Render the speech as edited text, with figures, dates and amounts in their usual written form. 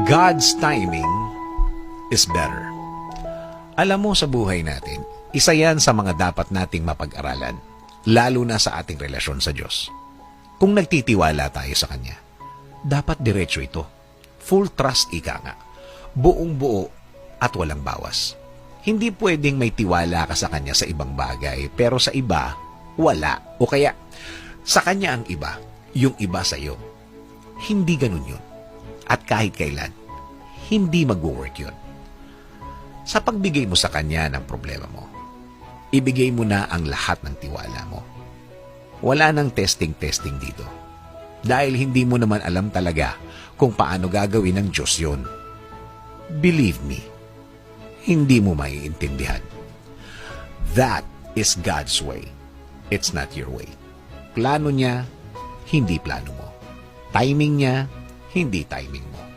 God's timing is better. Alam mo, sa buhay natin, isa yan sa mga dapat nating mapag-aralan, lalo na sa ating relasyon sa Diyos. Kung nagtitiwala tayo sa Kanya, dapat diretso ito. Full trust, ika nga. Buong buo at walang bawas. Hindi pwedeng may tiwala ka sa Kanya sa ibang bagay, pero sa iba, wala. O kaya, sa Kanya ang iba, yung iba sa iyo. Hindi ganun yun. At kahit kailan, hindi mag-work yun. Sa pagbigay mo sa Kanya ng problema mo, ibigay mo na ang lahat ng tiwala mo. Wala nang testing-testing dito. Dahil hindi mo naman alam talaga kung paano gagawin ng Diyos yun. Believe me, hindi mo maiintindihan. That is God's way. It's not your way. Plano niya, hindi plano mo. Timing niya, hindi timing mo.